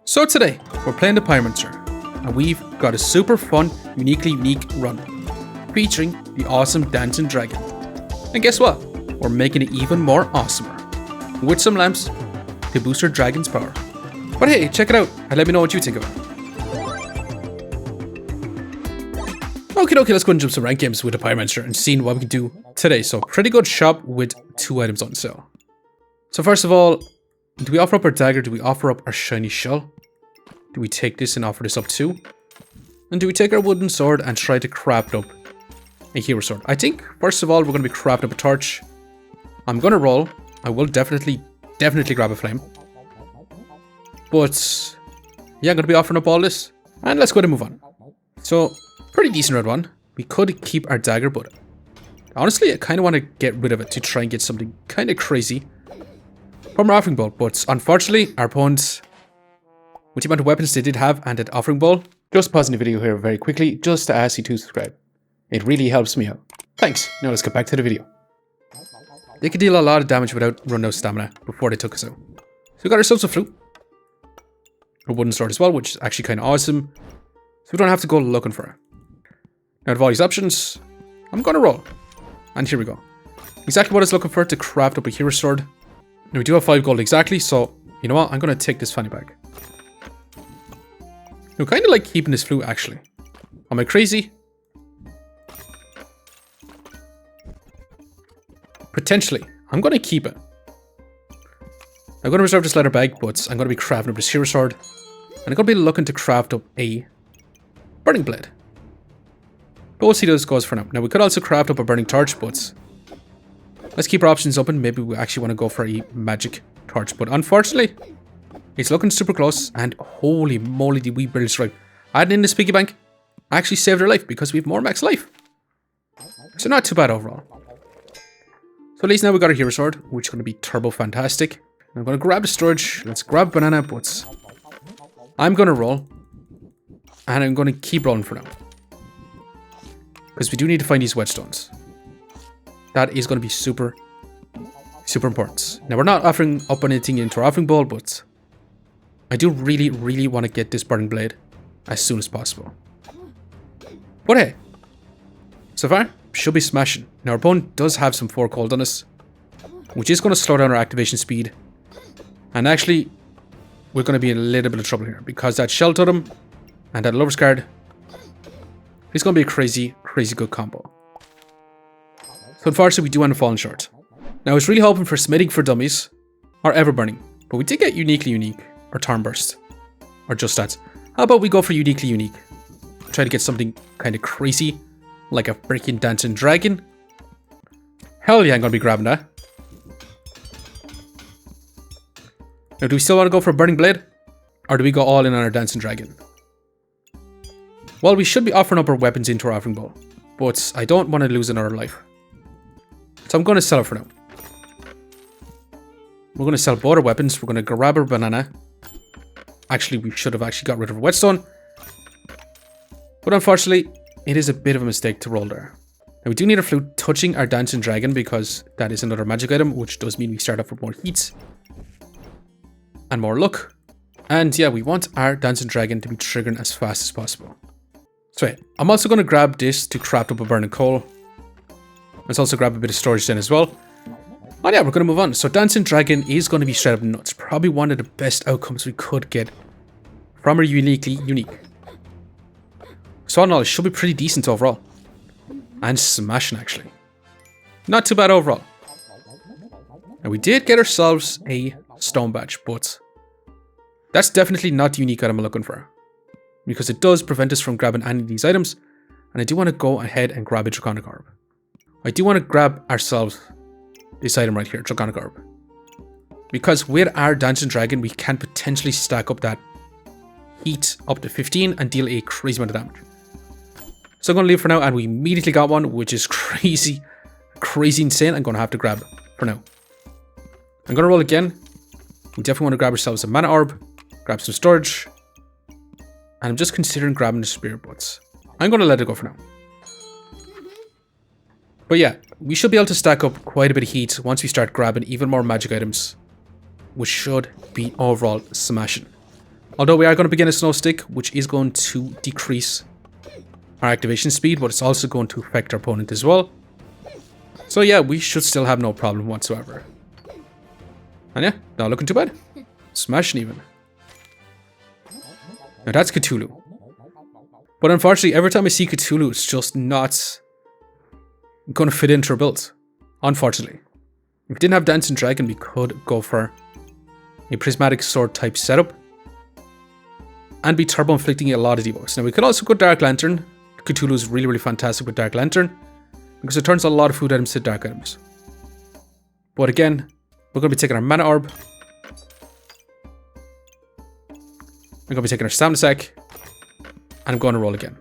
So today, we're playing the PYROMANCER, and we've got a super fun, unique run, featuring the awesome Dancing Dragon. And guess what? We're making it even more awesomer, with some lamps to boost our dragon's power. But hey, check it out, and let me know what you think of it. Okay, let's go and jump some rank games with the PYROMANCER and see what we can do today. So, pretty good shop with 2 items on sale. So first of all, do we offer up our dagger? Do we offer up our shiny shell? Do we take this and offer this up too? And do we take our wooden sword and try to craft up a hero sword? I think, first of all, we're going to be crafting up a torch. I'm going to roll. I will definitely grab a flame. But, yeah, I'm going to be offering up all this. And let's go ahead and move on. So, pretty decent red one. We could keep our dagger, but honestly, I kind of want to get rid of it to try and get something kind of crazy from our offering bowl. But unfortunately, our opponents, with the amount of weapons they did have and that offering bowl, just pausing the video here very quickly just to ask you to subscribe. It really helps me out. Thanks. Now let's get back to the video. They could deal a lot of damage without running out of stamina before they took us out. So we got ourselves a flute, a wooden sword as well, which is actually kind of awesome. So we don't have to go looking for it. Now, out of all these options, I'm going to roll. And here we go. Exactly what I was looking for to craft up a hero sword. Now, we do have 5 gold exactly, so you know what? I'm going to take this fanny bag. I kind of like keeping this flute, actually. Am I crazy? Potentially. I'm going to keep it. I'm going to reserve this leather bag, but I'm going to be crafting up this hero sword. And I'm going to be looking to craft up a burning blade. But we'll see how this goes for now. Now, we could also craft up a burning torch, but let's keep our options open. Maybe we actually want to go for a magic torch. But unfortunately, it's looking super close. And holy moly, did we barely survive. Adding in this piggy bank actually saved our life because we have more max life. So not too bad overall. So at least now we got our hero sword, which is going to be turbo fantastic. I'm going to grab the storage. Let's grab banana, but I'm going to roll. And I'm going to keep rolling for now. Because we do need to find these whetstones. That is going to be super important. Now, we're not offering up anything into our offering bowl, but I do really want to get this burning blade as soon as possible. But hey, so far, should be smashing. Now, our opponent does have some 4 cold on us, which is going to slow down our activation speed. And actually, we're going to be in a little bit of trouble here, because that shell totem and that lover's card is going to be a crazy good combo. So unfortunately, we do end up falling short. Now, I was really hoping for smithing for dummies or ever burning, but we did get uniquely unique or turn burst or just that. How about we go for uniquely unique? Try to get something kind of crazy like a freaking dancing dragon. Hell yeah, I'm going to be grabbing that. Now, do we still want to go for a burning blade, or do we go all in on our dancing dragon? Well, we should be offering up our weapons into our offering bowl, but I don't want to lose another life. So I'm going to sell it for now. We're going to sell both our weapons. We're going to grab our banana. Actually, we should have actually got rid of our whetstone. But unfortunately, it is a bit of a mistake to roll there. Now, we do need a flute touching our dancing dragon because that is another magic item, which does mean we start off with more heats and more luck. And yeah, we want our dancing dragon to be triggering as fast as possible. So yeah, I'm also going to grab this to craft up a burning coal. Let's also grab a bit of storage then as well. And yeah, we're going to move on. So Dancing Dragon is going to be straight up nuts. Probably one of the best outcomes we could get from our uniquely unique. So all in all, it should be pretty decent overall. And smashing actually. Not too bad overall. Now we did get ourselves a stone badge, but that's definitely not the unique item I'm looking for, because it does prevent us from grabbing any of these items. And I do want to go ahead and grab a Draconic Orb. I do want to grab ourselves this item right here, Draconic Orb. Because with our Dancing Dragon, we can potentially stack up that heat up to 15 and deal a crazy amount of damage. So I'm going to leave for now, and we immediately got one, which is crazy insane. I'm going to have to grab for now. I'm going to roll again. We definitely want to grab ourselves a mana orb, grab some storage. And I'm just considering grabbing the spirit butts. I'm going to let it go for now. But yeah, we should be able to stack up quite a bit of heat once we start grabbing even more magic items, which should be overall smashing. Although we are going to begin a snow stick, which is going to decrease our activation speed, but it's also going to affect our opponent as well. So yeah, we should still have no problem whatsoever. And yeah, not looking too bad. Smashing even. Now that's Cthulhu. But unfortunately, every time I see Cthulhu, it's just not going to fit into our build. Unfortunately. If we didn't have Dancing Dragon, we could go for a Prismatic Sword type setup. And be turbo inflicting a lot of debuffs. Now we could also go Dark Lantern. Cthulhu is really, really fantastic with Dark Lantern. Because it turns a lot of food items to dark items. But again, we're going to be taking our Mana Orb. I'm going to be taking our Stamina Sack. And I'm going to roll again.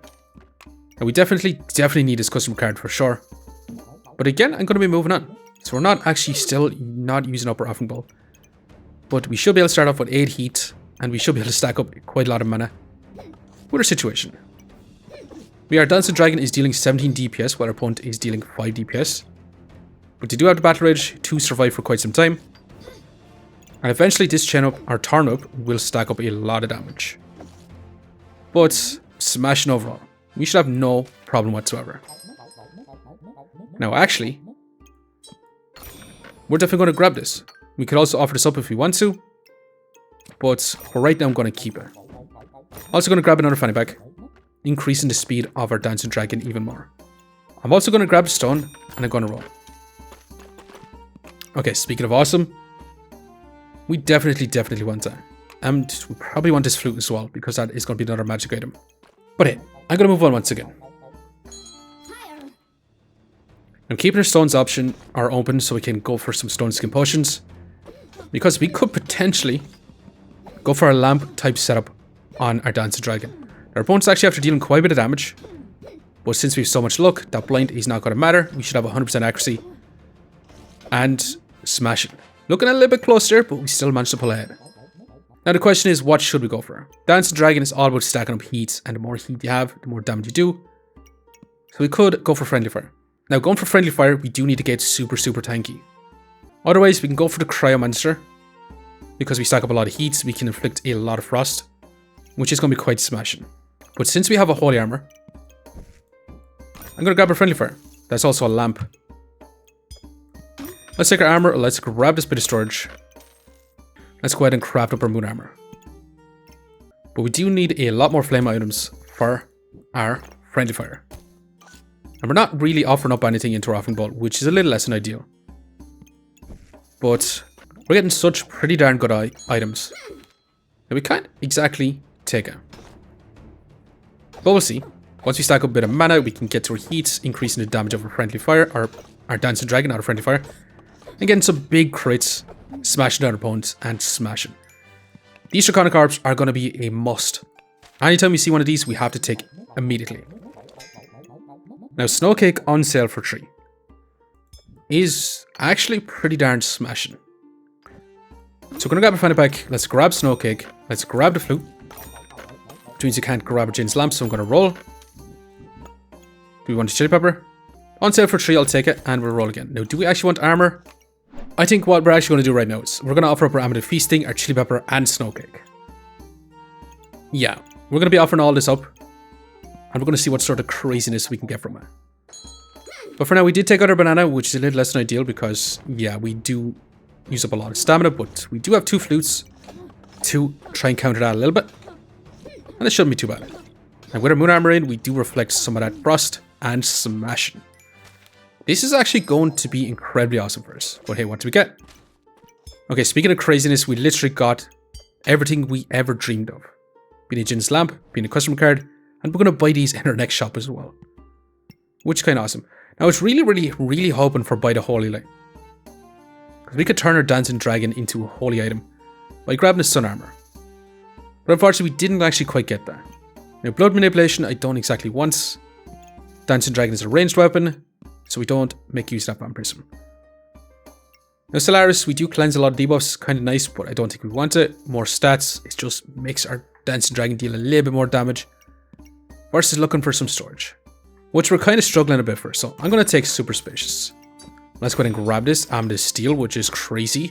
Now we definitely need this custom card for sure. But again, I'm going to be moving on. So we're not actually still not using up our Offering Ball. But we should be able to start off with 8 heat. And we should be able to stack up quite a lot of mana. With our situation. Our Dancing Dragon is dealing 17 DPS while our opponent is dealing 5 DPS. But they do have the Battle Rage to survive for quite some time. And eventually this chain up, or turn up, will stack up a lot of damage. But smashing overall. We should have no problem whatsoever. Now actually, we're definitely going to grab this. We could also offer this up if we want to. But for right now I'm going to keep it. Also going to grab another fanny pack. Increasing the speed of our Dancing Dragon even more. I'm also going to grab a stone and I'm going to roll. Okay, speaking of awesome, we definitely want that. And we probably want this flute as well because that is going to be another magic item. But hey, I'm going to move on once again. I'm keeping our stones option are open so we can go for some stone skin potions. Because we could potentially go for a lamp type setup on our Dancing Dragon. Our opponent's actually after dealing quite a bit of damage. But since we have so much luck, that blind is not going to matter. We should have 100% accuracy. And smash it. Looking a little bit closer, but we still managed to pull ahead. Now the question is, what should we go for? Dancing Dragon is all about stacking up heat. And the more heat you have, the more damage you do. So we could go for Friendly Fire. Now going for Friendly Fire, we do need to get super tanky. Otherwise, we can go for the Cryomancer. Because we stack up a lot of heat, so we can inflict a lot of frost. Which is going to be quite smashing. But since we have a Holy Armor, I'm going to grab a Friendly Fire. That's also a lamp. Let's take our armor. Let's grab this bit of storage. Let's go ahead and craft up our Moon Armor. But we do need a lot more flame items for our Friendly Fire. And we're not really offering up anything into our Offering Ball, which is a little less than ideal. But we're getting such pretty darn good items that we can't exactly take it. But we'll see. Once we stack up a bit of mana, we can get to our heat, increasing the damage of our Friendly Fire, or our Dancing Dragon, not our Friendly Fire. And getting some big crits, smashing down our opponents, and smashing. These Draconic Orbs are going to be a must. Anytime we see one of these, we have to take immediately. Now, Snowcake on sale for 3 is actually pretty darn smashing. So we're going to grab a fanny pack, let's grab Snowcake, let's grab the flute. Which means you can't grab a DJINN'S Lamps, so I'm going to roll. Do we want a chili pepper? On sale for 3, I'll take it, and we'll roll again. Now, do we actually want armor? I think what we're actually going to do right now is we're going to offer up our Amulet Feasting, our chili pepper, and Snowcake. Yeah, we're going to be offering all this up. And we're going to see what sort of craziness we can get from it. But for now, we did take out our banana, which is a little less than ideal because, yeah, we do use up a lot of stamina, but we do have 2 flutes to try and counter that a little bit. And it shouldn't be too bad. And with our Moon Armor in, we do reflect some of that frost and smashing. This is actually going to be incredibly awesome for us. But hey, what do we get? Okay, speaking of craziness, we literally got everything we ever dreamed of. Being a DJINN'S Lamp, being a customer card, and we're going to buy these in our next shop as well. Which is kind of awesome. Now, I was really hoping for Buy the Holy Light. Because we could turn our Dancing Dragon into a holy item by grabbing the Sun Armor. But unfortunately, we didn't actually quite get that. Now, Blood Manipulation, I don't exactly want. Dancing Dragon is a ranged weapon, so we don't make use of that Vampire Prism. Now, Stellaris, we do cleanse a lot of debuffs, kind of nice, but I don't think we want it. More stats, it just makes our Dancing Dragon deal a little bit more damage. Versus looking for some storage, which we're kind of struggling a bit for. So I'm going to take Superspacious. Let's go ahead and grab this Amethyst Steel, which is crazy.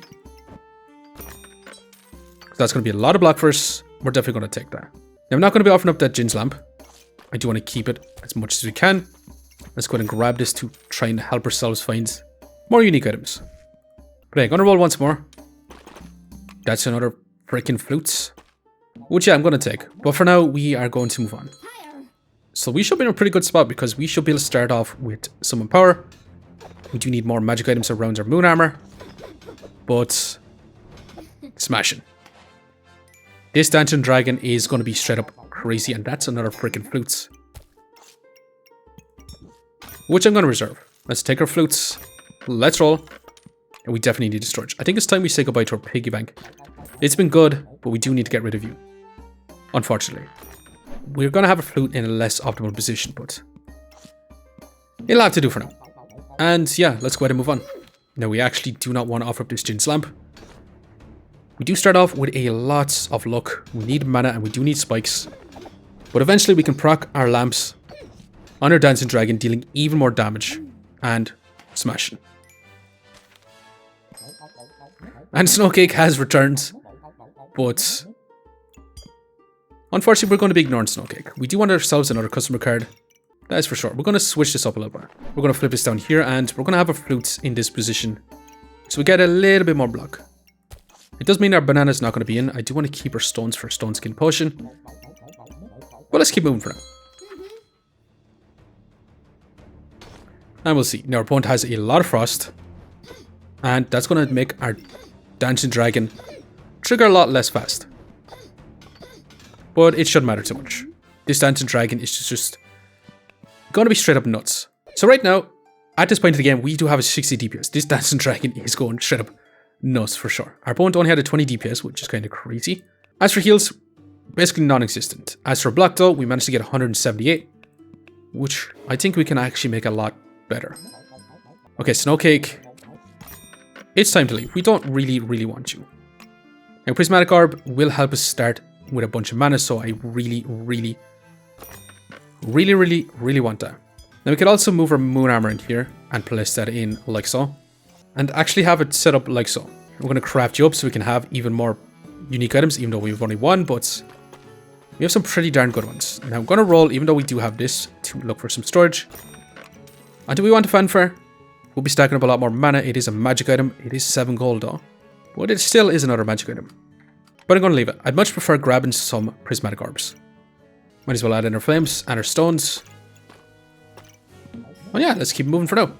So that's going to be a lot of block for us. we're definitely going to take that. Now, I'm not going to be offering up that Jinn's lamp. I do want to keep it as much as we can. Let's go ahead and grab this to try and help ourselves find more unique items. Okay, I'm going to roll once more. That's another freaking flutes. Which, yeah, I'm going to take. But for now, we are going to move on. So we should be in a pretty good spot because we should be able to start off with summon power. We do need more magic items around our moon armor. But smashing. This Dancing Dragon is going to be straight up crazy, and that's another freaking flutes. Which I'm going to reserve. Let's take our flutes. Let's roll. And we definitely need storage. I think it's time we say goodbye to our piggy bank. It's been good, but we do need to get rid of you. Unfortunately. We're going to have a flute in a less optimal position, but it'll have to do for now. And yeah, let's go ahead and move on. Now, we actually do not want to offer up this Jinn's lamp. We do start off with a lot of luck. We need mana and we do need spikes. But eventually we can proc our lamps on our Dancing Dragon, dealing even more damage and smashing. And Snowcake has returned, but unfortunately we're going to be ignoring Snowcake. We do want ourselves another customer card. That is for sure. We're going to switch this up a little bit. We're going to flip this down here and we're going to have our flutes in this position. So we get a little bit more block. It does mean our banana is not going to be in. I do want to keep our stones for Stone Skin Potion. Well, let's keep moving for now. And we'll see. Now, our opponent has a lot of frost. And that's going to make our Dancing Dragon trigger a lot less fast. But it shouldn't matter too much. This Dancing Dragon is just going to be straight up nuts. So right now, at this point in the game, we do have a 60 DPS. This Dancing Dragon is going straight up nuts for sure. Our opponent only had a 20 DPS, which is kind of crazy. As for heals, basically non-existent. As for block though, we managed to get 178, which I think we can actually make a lot better. Okay, Snowcake, it's time to leave. We don't really want you. Now, Prismatic Orb will help us start with a bunch of mana, so I really want that. Now, we could also move our moon armor in here and place that in like so. And actually have it set up like so. We're going to craft you up so we can have even more unique items, even though we've only one, but we have some pretty darn good ones. Now I'm going to roll, even though we do have this, to look for some storage. And do we want a fanfare? We'll be stacking up a lot more mana. It is a magic item. It is 7 gold though. But it still is another magic item. But I'm going to leave it. I'd much prefer grabbing some prismatic orbs. Might as well add in our flames and our stones. Oh yeah, let's keep moving for now.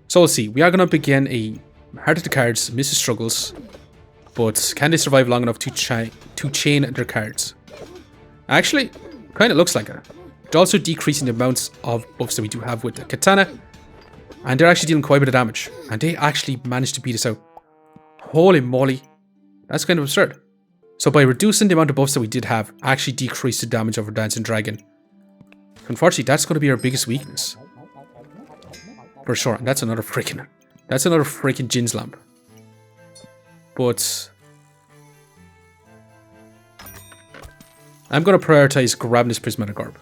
So we'll see. We are going to begin a Heart of the Cards, Mrs. Struggles. But can they survive long enough to chain their cards? Actually, kind of looks like it. They're also decreasing the amounts of buffs that we do have with the katana. And they're actually dealing quite a bit of damage. And they actually managed to beat us out. Holy moly. That's kind of absurd. So by reducing the amount of buffs that we did have, actually decreased the damage of our Dancing Dragon. Unfortunately, that's going to be our biggest weakness. For sure. And that's another freaking Jinn's lamp. But I'm going to prioritize grabbing this Prismatic Orb.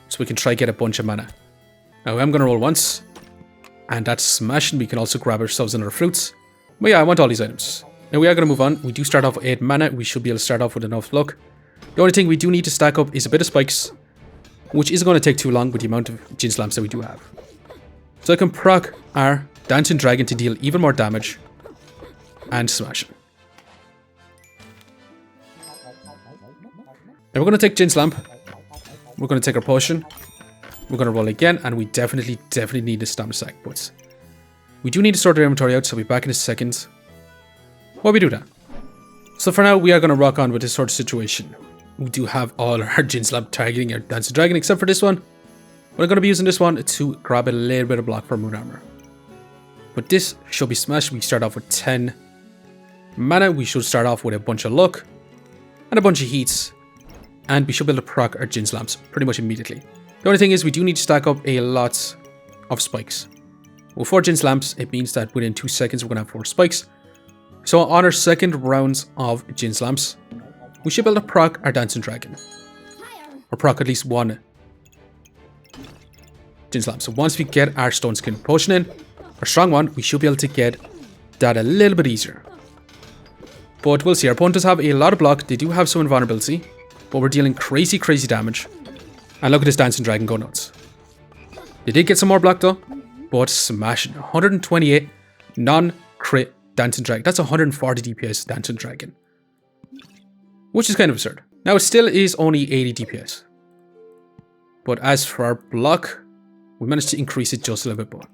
So we can try get a bunch of mana. Now I'm going to roll once. And that's smashing. We can also grab ourselves another flutes. But yeah, I want all these items. Now we are going to move on. We do start off with 8 mana. We should be able to start off with enough luck. The only thing we do need to stack up is a bit of spikes. Which isn't going to take too long with the amount of Jinn's lamps that we do have. So I can proc our Dancing Dragon to deal even more damage. And smash it. Now we're going to take Jinn's lamp. We're going to take our potion. We're going to roll again. And we definitely need a stamina sack. But we do need to sort our inventory out. So we'll be back in a second. While we do that. So for now, we are going to rock on with this sort of situation. We do have all our Jinn's lamp targeting our Dancing Dragon, except for this one. We're going to be using this one to grab a little bit of block for moon armor. But this should be smashed. We start off with 10 mana. We should start off with a bunch of luck and a bunch of heats. And we should be able to proc our Jinn's lamps pretty much immediately. The only thing is we do need to stack up a lot of spikes. With 4 Jinn's lamps, it means that within 2 seconds we're going to have 4 spikes. So on our second round of Jinn's lamps, we should be able to proc our Dancing Dragon. Or proc at least one Jinn's lamp. So once we get our Stone Skin Potion in, our strong one, we should be able to get that a little bit easier. But we'll see. Our opponent does have a lot of block. They do have some invulnerability. But we're dealing crazy, crazy damage. And look at this Dancing Dragon go nuts. They did get some more block though. But smashing. 128 non-crit Dancing Dragon. That's 140 DPS Dancing Dragon. Which is kind of absurd. Now it still is only 80 DPS. But as for our block, we managed to increase it just a little bit more.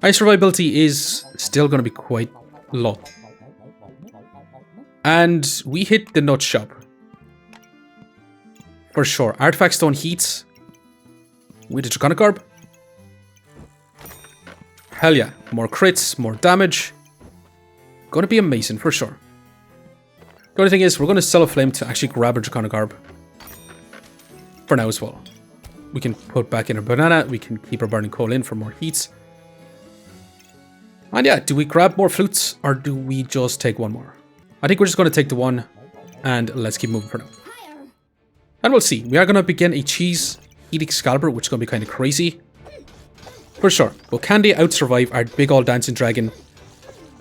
Our survivability is still going to be quite low. And we hit the nut shop. For sure. Artifact Stone heats. With the Draconic Orb. Hell yeah. More crits, more damage. Gonna be amazing for sure. The only thing is, we're going to sell a flame to actually grab a Draconic Orb. For now as well. We can put back in our banana. We can keep our burning coal in for more heats. And yeah, do we grab more flutes or do we just take one more? I think we're just going to take the one and let's keep moving for now. And we'll see. We are going to begin a cheese heating Excalibur, which is going to be kind of crazy. For sure. But can they out-survive our big old Dancing Dragon?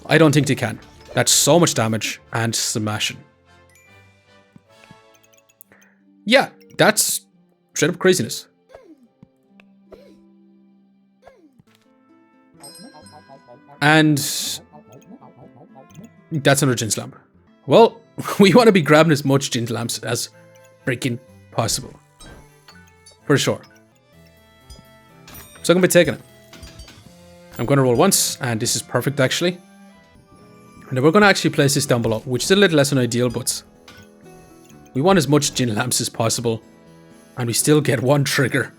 I don't think they can. That's so much damage and smashing. Yeah, that's straight up craziness. And that's another Djinn's Lamp. Well, we want to be grabbing as much Djinn's Lamps as freaking possible. For sure. So I'm going to be taking it. I'm going to roll once, and this is perfect actually. And then we're going to actually place this down below, which is a little less than ideal, but we want as much Djinn Lamps as possible. And we still get one trigger.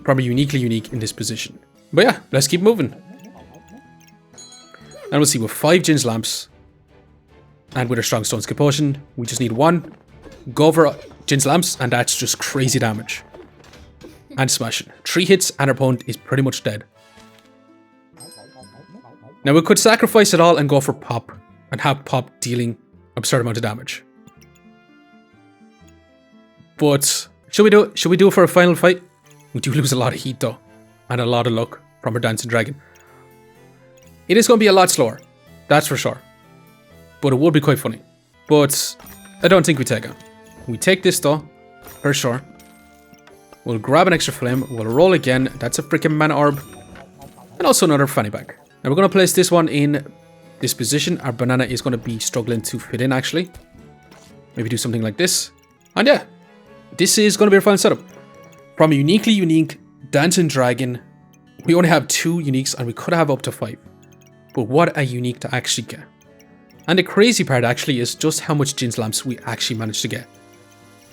Probably uniquely unique in this position. But yeah, let's keep moving. And we'll see with 5 Djinn's Lamps and with a strong stone skip potion, we just need one. Go over Djinn's Lamps and that's just crazy damage. And smashing. 3 hits and our opponent is pretty much dead. Now we could sacrifice it all and go for Pop and have Pop dealing absurd amount of damage. But should we do it? Should we do it for a final fight? We do lose a lot of heat though and a lot of luck from our Dancing Dragon. It is going to be a lot slower, that's for sure. But it would be quite funny. But I don't think we take it. We take this though, for sure. We'll grab an extra flame, we'll roll again. That's a freaking mana orb. And also another fanny bag. Now we're going to place this one in this position. Our banana is going to be struggling to fit in actually. Maybe do something like this. And yeah, this is going to be our final setup. From a uniquely unique Dancing Dragon, we only have 2 uniques and we could have up to 5. But what a unique to actually get. And the crazy part actually is just how much Djinn's Lamps we actually managed to get.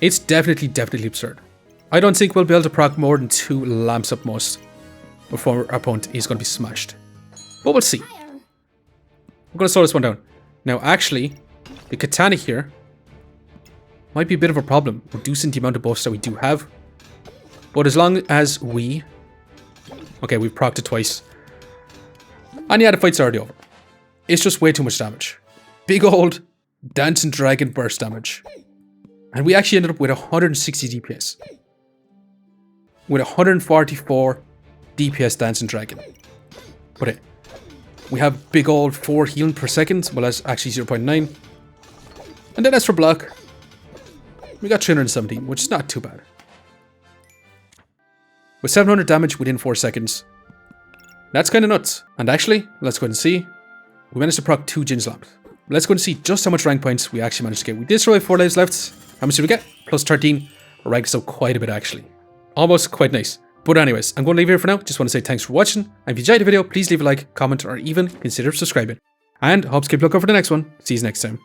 It's definitely absurd. I don't think we'll be able to proc more than 2 lamps at most before our opponent is going to be smashed. But we'll see. We're going to slow this one down. Now actually, the katana here might be a bit of a problem, reducing the amount of buffs that we do have. But as long as we... Okay, we've procced it twice. And yeah, the fight's already over. It's just way too much damage. Big old Dancing Dragon burst damage. And we actually ended up with 160 DPS. With 144 DPS Dancing Dragon. But we have big old 4 healing per second. Well, that's actually 0.9. And then as for block, we got 317, which is not too bad. With 700 damage within 4 seconds. That's kind of nuts. And actually, let's go ahead and see. We managed to proc 2 Djinn's Lamps. Let's go and see just how much rank points we actually managed to get. We did survive 4 lives left. How much did we get? Plus 13. Ranked us up quite a bit actually. Almost quite nice. But anyways, I'm going to leave it here for now. Just want to say thanks for watching. And if you enjoyed the video, please leave a like, comment, or even consider subscribing. And hope to keep looking for the next one. See you next time.